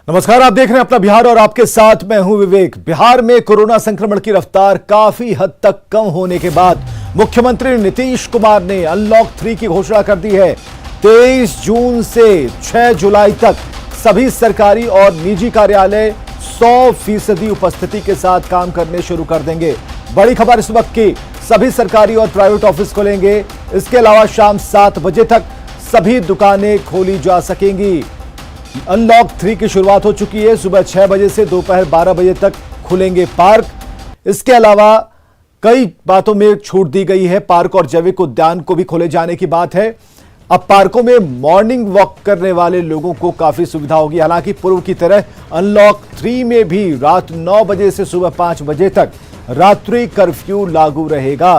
नमस्कार, आप देख रहे हैं अपना बिहार और आपके साथ मैं हूं विवेक। बिहार में कोरोना संक्रमण की रफ्तार काफी हद तक कम होने के बाद मुख्यमंत्री नीतीश कुमार ने अनलॉक 3 की घोषणा कर दी है। 23 जून से 6 जुलाई तक सभी सरकारी और निजी कार्यालय 100% उपस्थिति के साथ काम करने शुरू कर देंगे। बड़ी खबर इस वक्त की, सभी सरकारी और प्राइवेट ऑफिस खुलेंगे। इसके अलावा शाम 7 बजे तक सभी दुकानें खोली जा सकेंगी। अनलॉक 3 की शुरुआत हो चुकी है। सुबह 6 बजे से दोपहर 12 बजे तक खुलेंगे पार्क। इसके अलावा कई बातों में छूट दी गई है। पार्क और जैविक उद्यान को भी खोले जाने की बात है। अब पार्कों में मॉर्निंग वॉक करने वाले लोगों को काफी सुविधा होगी। हालांकि पूर्व की तरह अनलॉक 3 में भी रात 9 बजे से सुबह 5 बजे तक रात्रि कर्फ्यू लागू रहेगा।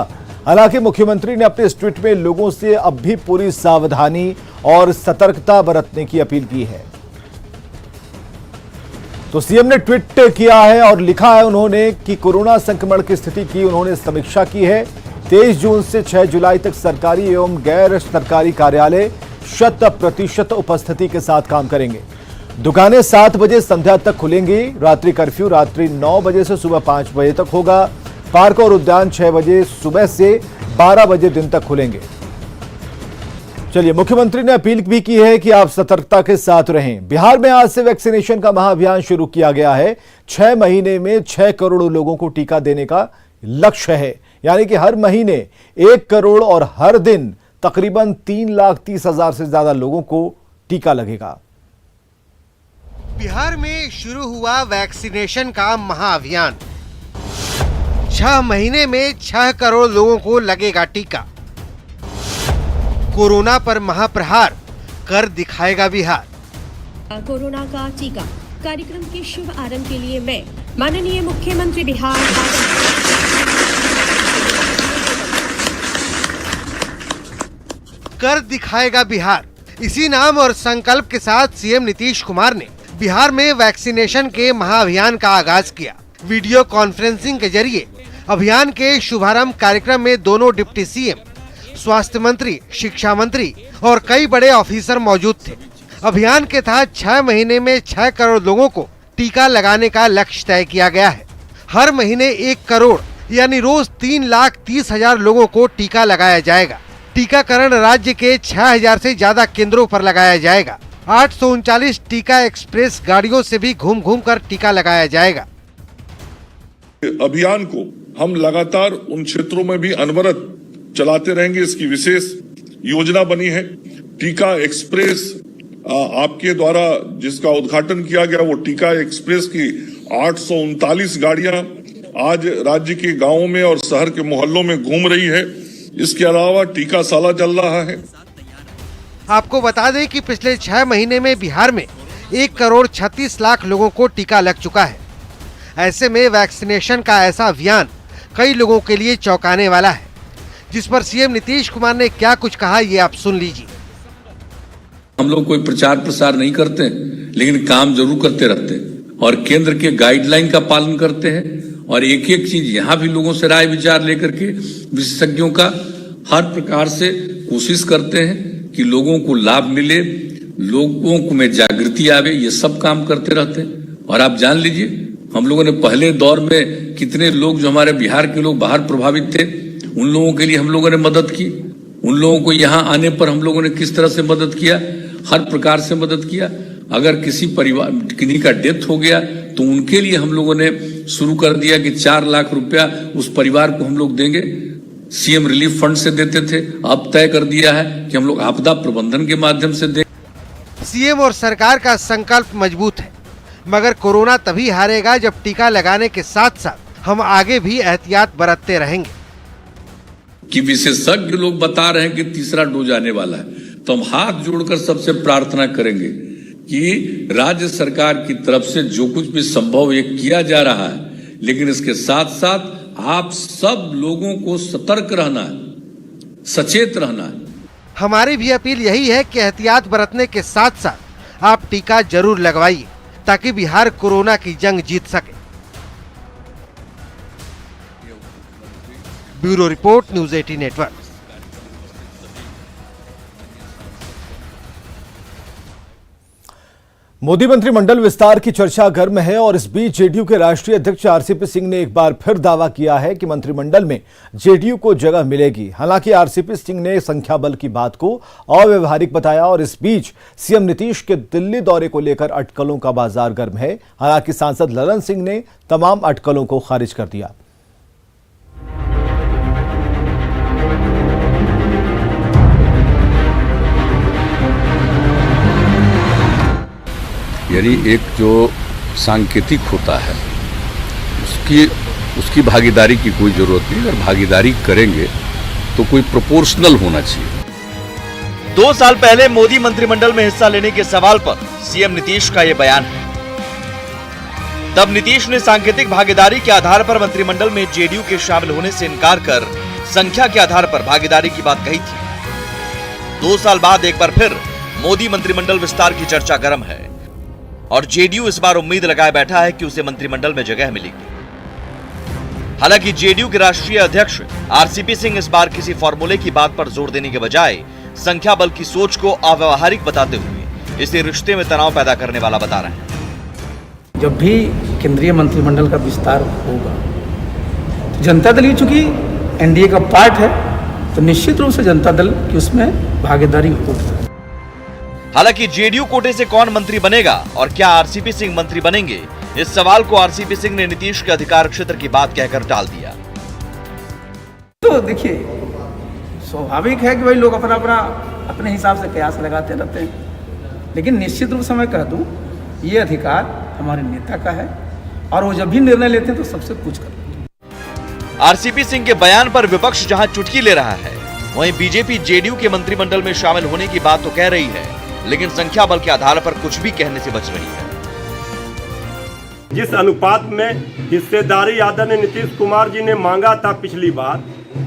हालांकि मुख्यमंत्री ने अपने इस ट्वीट में लोगों से अब भी पूरी सावधानी और सतर्कता बरतने की अपील की है। तो सीएम ने ट्वीट किया है और लिखा है उन्होंने कि कोरोना संक्रमण की स्थिति की उन्होंने समीक्षा की है। 23 जून से 6 जुलाई तक सरकारी एवं गैर सरकारी कार्यालय 100% उपस्थिति के साथ काम करेंगे। दुकानें 7 बजे संध्या तक खुलेंगी। रात्रि कर्फ्यू रात्रि 9 बजे से सुबह 5 बजे तक होगा। पार्क और उद्यान 6 बजे सुबह से 12 बजे दिन तक खुलेंगे। चलिए, मुख्यमंत्री ने अपील भी की है कि आप सतर्कता के साथ रहें। बिहार में आज से वैक्सीनेशन का महाअभियान शुरू किया गया है। 6 महीने में 6 करोड़ लोगों को टीका देने का लक्ष्य है, यानी कि हर महीने 1 करोड़ और हर दिन तकरीबन 3,30,000 से ज्यादा लोगों को टीका लगेगा। बिहार में शुरू हुआ वैक्सीनेशन का महाअभियान। 6 महीने में 6 करोड़ लोगों को लगेगा टीका। कोरोना पर महाप्रहार कर दिखाएगा बिहार। कोरोना का टीका कार्यक्रम के शुभ आरंभ के लिए मैं माननीय मुख्यमंत्री बिहार कर दिखाएगा बिहार, इसी नाम और संकल्प के साथ सीएम नीतीश कुमार ने बिहार में वैक्सीनेशन के महाअभियान का आगाज किया। वीडियो कॉन्फ्रेंसिंग के जरिए अभियान के शुभारंभ कार्यक्रम में दोनों डिप्टी सीएम, स्वास्थ्य मंत्री, शिक्षा मंत्री और कई बड़े ऑफिसर मौजूद थे। अभियान के तहत 6 महीने में 6 करोड़ लोगों को टीका लगाने का लक्ष्य तय किया गया है। हर महीने 1 करोड़ यानी रोज 3,30,000 लोगों को टीका लगाया जाएगा। टीकाकरण राज्य के 6,000 से ज्यादा केंद्रों पर लगाया जाएगा। 839 टीका एक्सप्रेस गाड़ियों से भी घूम घूम कर टीका लगाया जाएगा। अभियान को हम लगातार उन क्षेत्रों में भी अनवरत चलाते रहेंगे। इसकी विशेष योजना बनी है टीका एक्सप्रेस। आपके द्वारा जिसका उद्घाटन किया गया वो टीका एक्सप्रेस की 839 गाड़ियां आज राज्य के गांवों में और शहर के मोहल्लों में घूम रही है। इसके अलावा टीका साला चल रहा है। आपको बता दें कि पिछले 6 महीने में बिहार में 1 करोड़ 36 लाख लोगों को टीका लग चुका है। ऐसे में वैक्सीनेशन का ऐसा अभियान कई लोगों के लिए चौंकाने वाला है। जिस पर सीएम नीतीश कुमार ने क्या कुछ कहा, ये आप सुन लीजिए। हम लोग कोई प्रचार प्रसार नहीं करते, लेकिन काम जरूर करते रहते हैं और केंद्र के गाइडलाइन का पालन करते हैं। और एक एक चीज यहाँ भी लोगों से राय विचार लेकर के विशेषज्ञों का हर प्रकार से कोशिश करते हैं कि लोगों को लाभ मिले, लोगों को में जागृति आवे। ये सब काम करते रहते हैं। और आप जान लीजिए, हम लोगों ने पहले दौर में कितने लोग जो हमारे बिहार के लोग बाहर प्रभावित थे, उन लोगों के लिए हम लोगों ने मदद की। उन लोगों को यहाँ आने पर हम लोगों ने किस तरह से मदद किया, हर प्रकार से मदद किया। अगर किसी परिवार किसी का डेथ हो गया तो उनके लिए हम लोगों ने शुरू कर दिया कि 4 लाख रुपया उस परिवार को हम लोग देंगे। सीएम रिलीफ फंड से देते थे, अब तय कर दिया है कि हम लोग आपदा प्रबंधन के माध्यम से देंगे। सीएम और सरकार का संकल्प मजबूत है, मगर कोरोना तभी हारेगा जब टीका लगाने के साथ साथ हम आगे भी एहतियात बरतते रहेंगे। कि विशेषज्ञ लोग बता रहे हैं कि तीसरा डोज आने वाला है, तो हम हाथ जोड़कर सबसे प्रार्थना करेंगे कि राज्य सरकार की तरफ से जो कुछ भी संभव ये किया जा रहा है, लेकिन इसके साथ साथ आप सब लोगों को सतर्क रहना है, सचेत रहना है। हमारी भी अपील यही है कि एहतियात बरतने के साथ साथ आप टीका जरूर लगवाइए, ताकि बिहार कोरोना की जंग जीत सके। Bureau report, news 18 network. Modi मंत्रिमंडल विस्तार की चर्चा गर्म है और इस बीच जेडीयू के राष्ट्रीय अध्यक्ष आरसीपी सिंह ने एक बार फिर दावा किया है कि मंत्रिमंडल में जेडीयू को जगह मिलेगी। हालांकि आरसीपी सिंह ने संख्या बल की बात को अव्यावहारिक बताया और इस बीच सीएम नीतीश के दिल्ली दौरे को लेकर अटकलों का बाजार गर्म है। हालांकि सांसद ललन सिंह ने तमाम अटकलों को खारिज कर दिया। यानी एक जो सांकेतिक होता है उसकी भागीदारी की कोई जरूरत नहीं। अगर भागीदारी करेंगे तो कोई प्रोपोर्शनल होना चाहिए। 2 साल पहले मोदी मंत्रिमंडल में हिस्सा लेने के सवाल पर सीएम नीतीश का यह बयान है। तब नीतीश ने सांकेतिक भागीदारी के आधार पर मंत्रिमंडल में जेडीयू के शामिल होने से इनकार कर संख्या के आधार पर भागीदारी की बात कही थी। 2 साल बाद एक बार फिर मोदी मंत्रिमंडल विस्तार की चर्चा गर्म है और जेडीयू इस बार उम्मीद लगाए बैठा है कि उसे मंत्रिमंडल में जगह मिलेगी। हालांकि जेडीयू के राष्ट्रीय अध्यक्ष आरसीपी सिंह इस बार किसी फॉर्मूले की बात पर जोर देने के बजाय संख्या बल की सोच को अव्यावहारिक बताते हुए इसे रिश्ते में तनाव पैदा करने वाला बता रहे हैं। जब भी केंद्रीय मंत्रिमंडल का विस्तार होगा तो जनता दल चूंकि एनडीए का पार्ट है तो निश्चित रूप से जनता दल की उसमें भागीदारी होगी। हालांकि जेडीयू कोटे से कौन मंत्री बनेगा और क्या आरसीपी सिंह मंत्री बनेंगे, इस सवाल को आरसीपी सिंह ने नीतीश के अधिकार क्षेत्र की बात कहकर टाल दिया। तो देखिए, स्वाभाविक है कि भाई लोग अपने हिसाब से कयास लगाते रहते हैं, लेकिन निश्चित रूप से मैं कह दूं ये अधिकार हमारे नेता का है और वो जब भी निर्णय लेते हैं तो सबसे पूछ कर। आरसीपी सिंह के बयान पर विपक्ष जहां चुटकी ले रहा है, वहीं बीजेपी जेडीयू के मंत्रिमंडल में शामिल होने की बात तो कह रही है, लेकिन संख्या बल के आधार पर कुछ भी कहने से बच रही है। जिस अनुपात में हिस्सेदारी आदरणीय नीतीश कुमार जी ने मांगा था पिछली बार,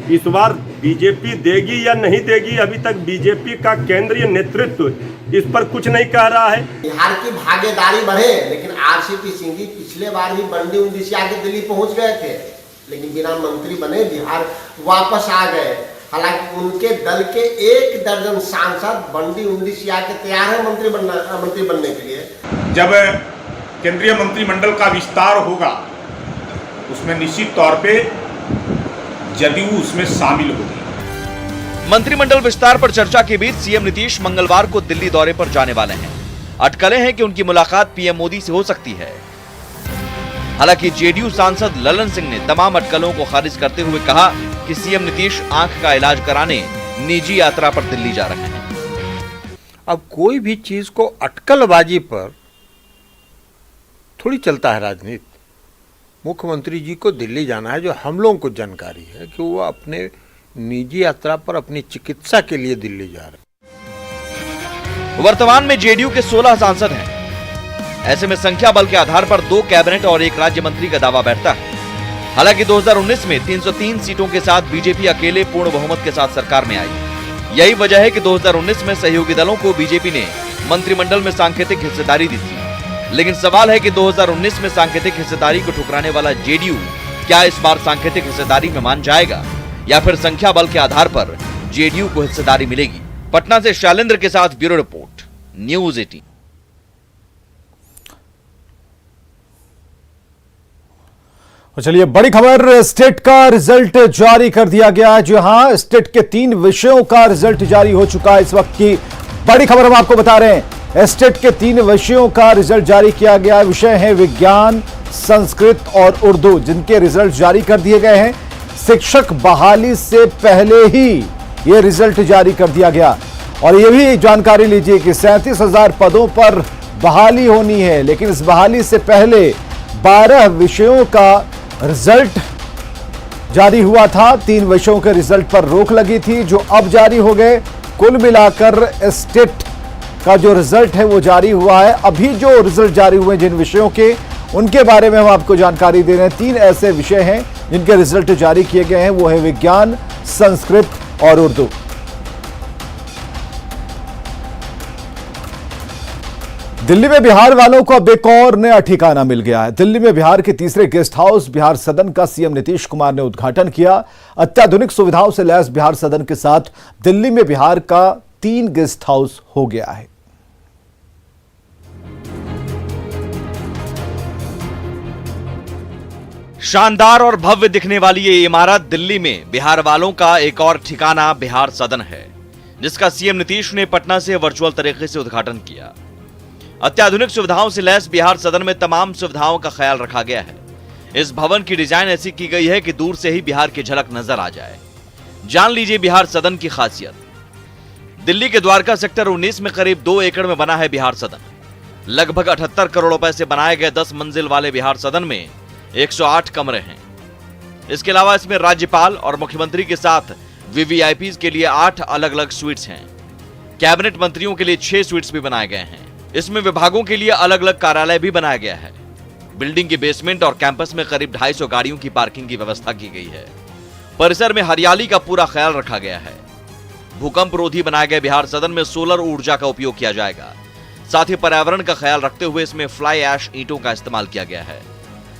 इस बार बीजेपी देगी या नहीं देगी, अभी तक बीजेपी का केंद्रीय नेतृत्व इस पर कुछ नहीं कह रहा है। बिहार की भागीदारी बढ़े, लेकिन आरसीपी सिंह जी पिछले बार भी बंडी उंडी से आके दिल्ली पहुंच गए थे, लेकिन बिना मंत्री बने बिहार वापस आ गए। हालांकि उनके दल के 1 दर्जन सांसद बंडी उंडी से आके तैयार है मंत्री बनने के लिए। जब केंद्रीय मंत्रिमंडल का विस्तार होगा उसमें निश्चित तौर पे जदयू उसमें शामिल होगी। मंत्रिमंडल विस्तार पर चर्चा के बीच सीएम नीतीश मंगलवार को दिल्ली दौरे पर जाने वाले हैं। अटकलें हैं कि उनकी मुलाकात पीएम मोदी से हो सकती है। हालांकि जेडीयू सांसद ललन सिंह ने तमाम अटकलों को खारिज करते हुए कहा कि सीएम नीतीश आंख का इलाज कराने निजी यात्रा पर दिल्ली जा रहे हैं। अब कोई भी चीज को अटकलबाजी पर थोड़ी चलता है राजनीति। मुख्यमंत्री जी को दिल्ली जाना है, जो हम लोगों को जानकारी है कि वो अपने निजी यात्रा पर अपनी चिकित्सा के लिए दिल्ली जा रहे हैं। वर्तमान में जेडीयू के 16 सांसद हैं। ऐसे में संख्या बल के आधार पर 2 कैबिनेट और 1 राज्य मंत्री का दावा बैठता है। हालांकि 2019 में 303 सीटों के साथ बीजेपी अकेले पूर्ण बहुमत के साथ सरकार में आई। यही वजह है कि 2019 में सहयोगी दलों को बीजेपी ने मंत्रिमंडल में सांकेतिक हिस्सेदारी दी थी। लेकिन सवाल है कि 2019 में सांकेतिक हिस्सेदारी को ठुकराने वाला जेडीयू क्या इस बार सांकेतिक हिस्सेदारी में मान जाएगा या फिर संख्या बल के आधार पर जेडीयू को हिस्सेदारी मिलेगी। पटना से शैलेंद्र के साथ ब्यूरो रिपोर्ट, न्यूज़ 18। चलिए, बड़ी खबर, स्टेट का रिजल्ट जारी कर दिया गया। जी हां, स्टेट के 3 विषयों का रिजल्ट जारी हो चुका है। इस वक्त की बड़ी खबर हम आपको बता रहे हैं। स्टेट के 3 विषयों का रिजल्ट जारी किया गया। विषय है विज्ञान, संस्कृत और उर्दू, जिनके रिजल्ट जारी कर दिए गए हैं। शिक्षक बहाली से पहले ही यह रिजल्ट जारी कर दिया गया और यह भी जानकारी लीजिए कि 37,000 पदों पर बहाली होनी है, लेकिन इस बहाली से पहले 12 विषयों का रिजल्ट जारी हुआ था। 3 विषयों के रिजल्ट पर रोक लगी थी, जो अब जारी हो गए। कुल मिलाकर स्टेट का जो रिजल्ट है वो जारी हुआ है। अभी जो रिजल्ट जारी हुए जिन विषयों के, उनके बारे में हम आपको जानकारी दे रहे हैं। 3 ऐसे विषय हैं जिनके रिजल्ट जारी किए गए हैं, वो है विज्ञान, संस्कृत और उर्दू। दिल्ली में बिहार वालों को अब एक और नया ठिकाना मिल गया है। दिल्ली में बिहार के तीसरे गेस्ट हाउस बिहार सदन का सीएम नीतीश कुमार ने उद्घाटन किया। अत्याधुनिक सुविधाओं से लैस बिहार सदन के साथ दिल्ली में बिहार का 3 गेस्ट हाउस हो गया है। शानदार और भव्य दिखने वाली ये इमारत दिल्ली में बिहार वालों का एक और ठिकाना बिहार सदन है, जिसका सीएम नीतीश ने पटना से वर्चुअल तरीके से उद्घाटन किया। अत्याधुनिक सुविधाओं से लैस बिहार सदन में तमाम सुविधाओं का ख्याल रखा गया है। इस भवन की डिजाइन ऐसी की गई है कि दूर से ही बिहार की झलक नजर आ जाए। जान लीजिए बिहार सदन की खासियत। दिल्ली के द्वारका सेक्टर 19 में करीब 2 एकड़ में बना है बिहार सदन। लगभग 78 करोड़ रुपए से बनाए गए 10 मंजिल वाले बिहार सदन में 108 कमरे हैं। इसके अलावा इसमें राज्यपाल और मुख्यमंत्री के साथ वीवीआईपी के लिए 8 अलग अलग स्वीट्स हैं। कैबिनेट मंत्रियों के लिए 6 स्वीट्स भी बनाए गए हैं। इसमें विभागों के लिए अलग अलग कार्यालय भी बनाया गया है। बिल्डिंग के बेसमेंट और कैंपस में करीब 250 गाड़ियों की पार्किंग की व्यवस्था की गई है। परिसर में हरियाली का पूरा ख्याल रखा गया है। भूकंप रोधी बनाए गए बिहार सदन में सोलर ऊर्जा का उपयोग किया जाएगा। साथ ही पर्यावरण का ख्याल रखते हुए इसमें फ्लाई ऐश ईंटों का इस्तेमाल किया गया है।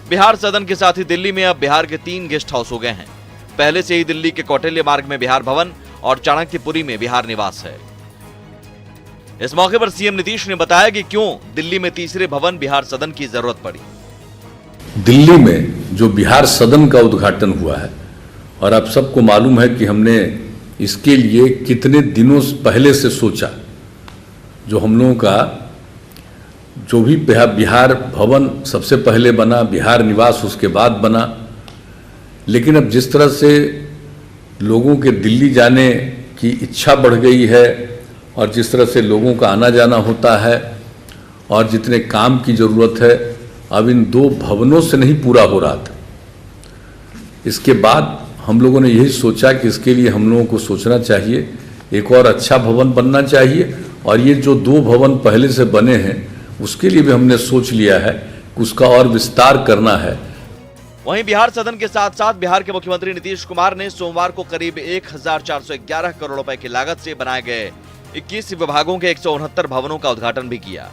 बिहार सदन के साथ ही दिल्ली में अब बिहार के 3 गेस्ट हाउस हो गए हैं। पहले से ही दिल्ली के कौटिल्य मार्ग में बिहार भवन और चाणक्यपुरी में बिहार निवास है। इस मौके पर सीएम नीतीश ने बताया कि क्यों दिल्ली में तीसरे भवन बिहार सदन की जरूरत पड़ी। दिल्ली में जो बिहार सदन का उद्घाटन हुआ है, और आप सबको मालूम है कि हमने इसके लिए कितने दिनों पहले से सोचा। जो हम लोगों का जो भी बिहार भवन सबसे पहले बना, बिहार निवास उसके बाद बना, लेकिन अब जिस तरह से लोगों के दिल्ली जाने की इच्छा बढ़ गई है और जिस तरह से लोगों का आना जाना होता है और जितने काम की ज़रूरत है, अब इन 2 भवनों से नहीं पूरा हो रहा था। इसके बाद हम लोगों ने यही सोचा कि इसके लिए हम लोगों को सोचना चाहिए, एक और अच्छा भवन बनना चाहिए, और ये जो 2 भवन पहले से बने हैं उसके लिए भी हमने सोच लिया है कि उसका और विस्तार करना है। वहीं बिहार सदन के साथ साथ बिहार के मुख्यमंत्री नीतीश कुमार ने सोमवार को करीब 1411 करोड़ रुपए की लागत से बनाए गए 21 विभागों के 169 भवनों का उद्घाटन भी किया।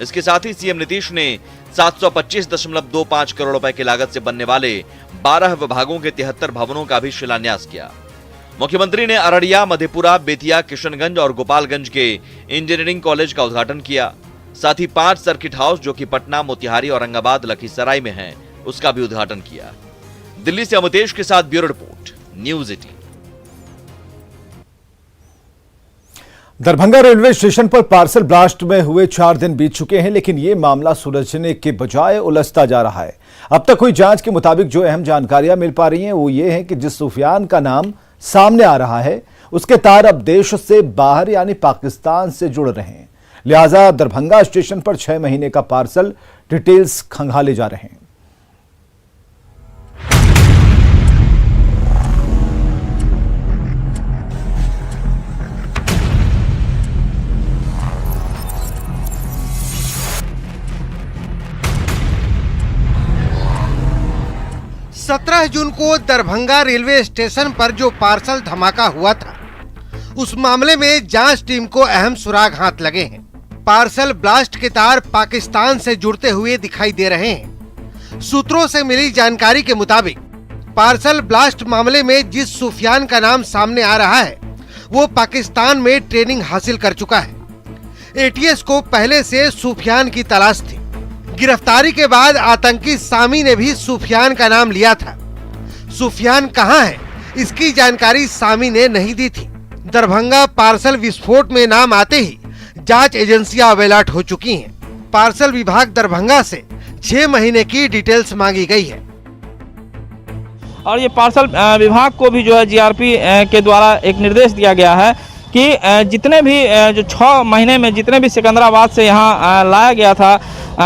इसके साथ ही सीएम नीतीश ने 725.25 करोड़ रुपए की लागत से बनने वाले 12 विभागों के 73 भवनों का भी शिलान्यास किया। मुख्यमंत्री ने अररिया, मधेपुरा, बेतिया, किशनगंज और गोपालगंज के इंजीनियरिंग कॉलेज का उद्घाटन किया। साथ ही 5 सर्किट हाउस जो कि पटना, मोतिहारी, औरंगाबाद, लखीसराय में हैं, उसका भी उद्घाटन किया। दिल्ली से अमितेश के साथ bureau report, news 18। Darbhanga railway station पर पार्सल ब्लास्ट में हुए 4 दिन बीत चुके हैं, लेकिन यह मामला सुलझने के बजाय उलझता जा रहा है। अब तक हुई जांच के मुताबिक जो अहम जानकारियां मिल पा रही हैं वो ये है कि जिस सुफियान का नाम सामने आ रहा है उसके तार अब देश से बाहर यानी पाकिस्तान से जुड़ रहे हैं। लिहाजा दरभंगा स्टेशन पर 6 महीने का पार्सल डिटेल्स खंगाले जा रहे हैं। जून को दरभंगा रेलवे स्टेशन पर जो पार्सल धमाका हुआ था, उस मामले में जांच टीम को अहम सुराग हाथ लगे हैं। पार्सल ब्लास्ट के तार पाकिस्तान से जुड़ते हुए दिखाई दे रहे हैं। सूत्रों से मिली जानकारी के मुताबिक पार्सल ब्लास्ट मामले में जिस सुफियान का नाम सामने आ रहा है वो पाकिस्तान में ट्रेनिंग हासिल कर चुका है। एटीएस को पहले से सुफियान की तलाश थी। गिरफ्तारी के बाद आतंकी सामी ने भी सुफियान का नाम लिया था। सुफियान कहां है इसकी जानकारी सामी ने नहीं दी थी। दरभंगा पार्सल विस्फोट में नाम आते ही जांच एजेंसियां अलर्ट हो चुकी हैं। पार्सल विभाग दरभंगा से 6 महीने की डिटेल्स मांगी गई है। और ये पार्सल विभाग को भी जो है जीआरपी के द्वारा एक निर्देश दिया गया है कि जितने भी जो 6 महीने में जितने भी सिकंदराबाद से यहाँ लाया गया था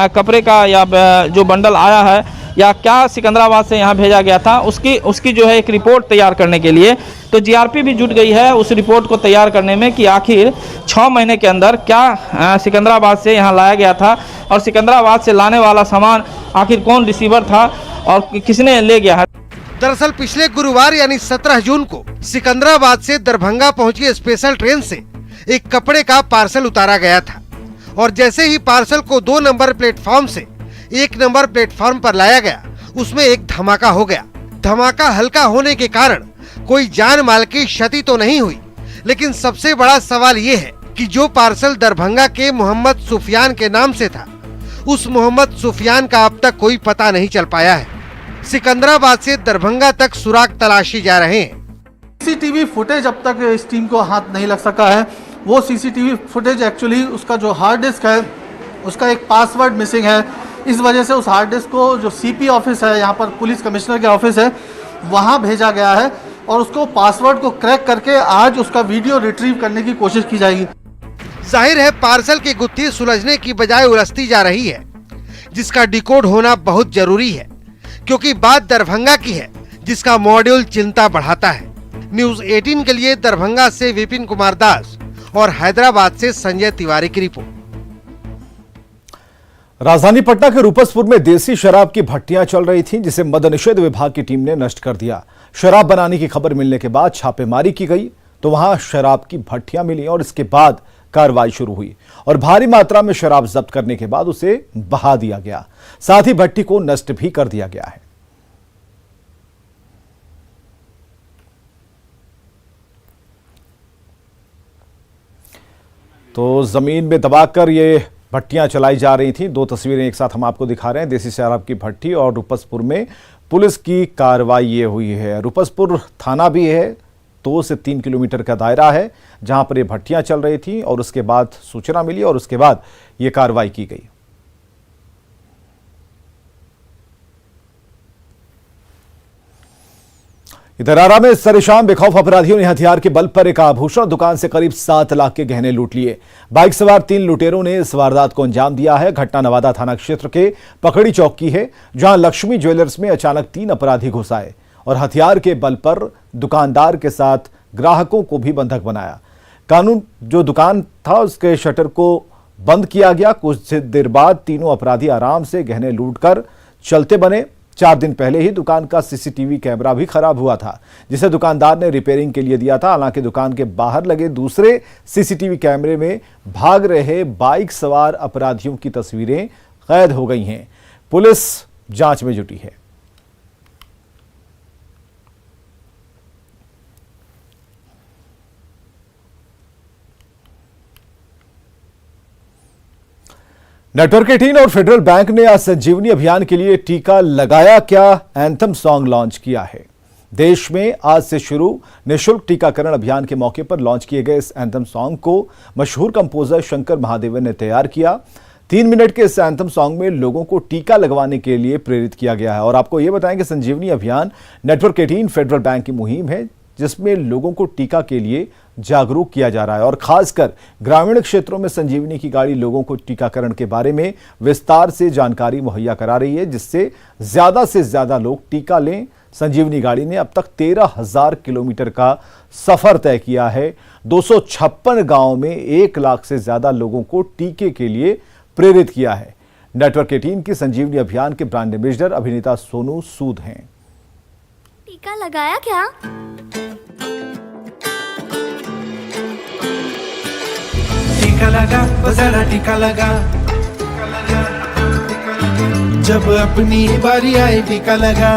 कपड़े का या जो बंडल आया है या क्या सिकंदराबाद से यहाँ भेजा गया था उसकी जो है एक रिपोर्ट तैयार करने के लिए तो जीआरपी भी जुट गई है उस रिपोर्ट को तैयार करने में कि आखिर 6 महीने के अंदर क्या सिकंदराबाद से यहाँ लाया गया था और सिकंदराबाद से लाने वाला सामान आखिर कौन रिसीवर था और किसने ले गया है। दरअसल पिछले गुरुवार यानी 17 जून को सिकंदराबाद से दरभंगा पहुंची स्पेशल ट्रेन से एक कपड़े का पार्सल उतारा गया था और जैसे ही पार्सल को 2 नंबर प्लेटफॉर्म से 1 नंबर प्लेटफॉर्म पर लाया गया उसमें एक धमाका हो गया। धमाका हल्का होने के कारण कोई जान माल की क्षति तो नहीं हुई, लेकिन सबसे बड़ा सवाल ये है कि जो पार्सल दरभंगा के मोहम्मद सुफियान के नाम से था उस मोहम्मद सुफियान का अब तक कोई पता नहीं चल पाया है। सिकंदराबाद से दरभंगा तक सुराग तलाशी जा रहे हैं। सीसीटीवी फुटेज अब तक इस टीम को हाथ नहीं लग सका है। वो सीसीटीवी फुटेज एक्चुअली उसका जो हार्ड डिस्क है उसका एक पासवर्ड मिसिंग है। इस वजह से उस हार्ड डिस्क को जो सीपी ऑफिस है, यहाँ पर पुलिस कमिश्नर के ऑफिस है, वहाँ भेजा गया है और उसको पासवर्ड को क्रैक करके आज उसका वीडियो रिट्रीव करने की कोशिश की जाएगी। जाहिर है पार्सल की गुत्थी सुलझने की बजाय उलझती जा रही है, जिसका डिकोड होना बहुत जरूरी है, क्योंकि बात दरभंगा की है जिसका मॉड्यूल चिंता बढ़ाता है। न्यूज 18 के लिए दरभंगा से विपिन कुमार दास और हैदराबाद से संजय तिवारी की रिपोर्ट। राजधानी पटना के रूपसपुर में देसी शराब की भट्टियां चल रही थीं, जिसे मद्य निषेध विभाग की टीम ने नष्ट कर दिया। शराब बनाने की खबर मिलने के बाद छापेमारी की गई तो वहां शराब की भट्टियां मिली और इसके बाद कार्रवाई शुरू हुई और भारी मात्रा में शराब जब्त करने के बाद उसे बहा दिया गया। साथ ही भट्टी को नष्ट भी कर दिया गया है। तो जमीन में दबाकर ये भट्टियां चलाई जा रही थी। दो तस्वीरें एक साथ हम आपको दिखा रहे हैं, देसी शराब की भट्टी और रूपसपुर में पुलिस की कार्रवाई ये हुई है। रूपसपुर थाना भी है, 2 से 3 किलोमीटर का दायरा है जहां पर ये भट्टियां चल रही थी और उसके बाद सूचना मिली और उसके बाद ये कार्रवाई की गई। इधर आरा में सरेशाम बेखौफ अपराधियों ने हथियार के बल पर एक आभूषण दुकान से करीब 7 लाख के गहने लूट लिए। बाइक सवार 3 लुटेरों ने इस वारदात को अंजाम दिया है। घटना नवादा थाना क्षेत्र के पकड़ी चौक की है, जहां लक्ष्मी ज्वेलर्स में अचानक 3 अपराधी घुस आए और हथियार के बल पर दुकानदार के साथ ग्राहकों को भी बंधक बनाया। कानून जो दुकान था उसके शटर को बंद किया गया। कुछ देर बाद तीनों अपराधी आराम से गहने लूटकर चलते बने। 4 दिन पहले ही दुकान का सीसीटीवी कैमरा भी खराब हुआ था, जिसे दुकानदार ने रिपेयरिंग के लिए दिया था। हालांकि दुकान के बाहर लगे दूसरे सीसीटीवी कैमरे में भाग रहे बाइक सवार अपराधियों की तस्वीरें कैद हो गई हैं। पुलिस जांच में जुटी है। नेटवर्क 18 और फेडरल बैंक ने आज संजीवनी अभियान के लिए टीका लगाया क्या एंथम सॉन्ग लॉन्च किया है। देश में आज से शुरू निःशुल्क टीकाकरण अभियान के मौके पर लॉन्च किए गए इस एंथम सॉन्ग को मशहूर कंपोजर शंकर महादेवन ने तैयार किया। 3 मिनट के इस एंथम सॉन्ग में लोगों को टीका लगवाने के लिए प्रेरित किया गया है। और आपको यह बताएं कि संजीवनी अभियान नेटवर्क 18 फेडरल बैंक की मुहिम है, जिसमें लोगों को टीका के लिए जागरूक किया जा रहा है और खासकर ग्रामीण क्षेत्रों में संजीवनी की गाड़ी लोगों को टीकाकरण के बारे में विस्तार से जानकारी मुहैया करा रही है, जिससे ज्यादा से ज्यादा लोग टीका लें। संजीवनी गाड़ी ने अब तक 13,000 किलोमीटर का सफर तय किया है। 256 गांवों में 1 लाख से ज्यादा लोगों को टीके के लिए प्रेरित किया है। नेटवर्क 18 की संजीवनी अभियान के ब्रांड एम्बेसडर अभिनेता सोनू सूद हैं। टीका लगाया क्या? टीका लगा, वो जरा टीका लगा। जब अपनी बारी आए टीका लगा।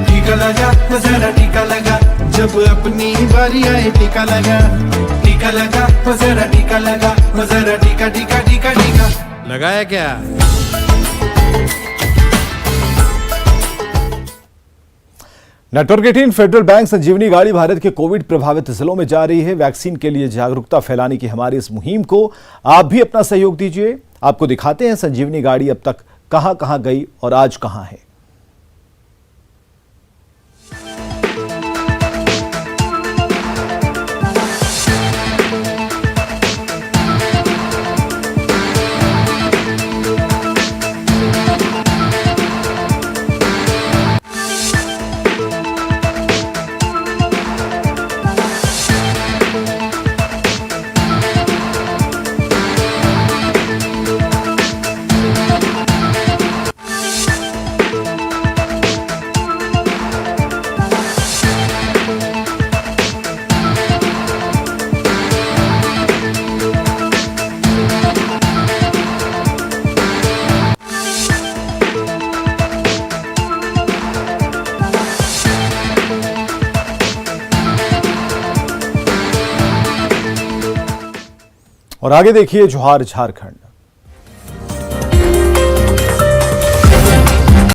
टीका लगा, वो जरा टीका लगा। जब अपनी बारी आए टीका लगा। टीका लगा, वो जरा टीका लगा। वो जरा टीका टीका टीका टीका लगाया क्या? नेटवर्क 18 फेडरल बैंक संजीवनी गाड़ी भारत के कोविड प्रभावित जिलों में जा रही है। वैक्सीन के लिए जागरूकता फैलाने की हमारी इस मुहिम को आप भी अपना सहयोग दीजिए। आपको दिखाते हैं संजीवनी गाड़ी अब तक कहां कहां गई और आज कहां है। और आगे देखिए जोहार झारखंड।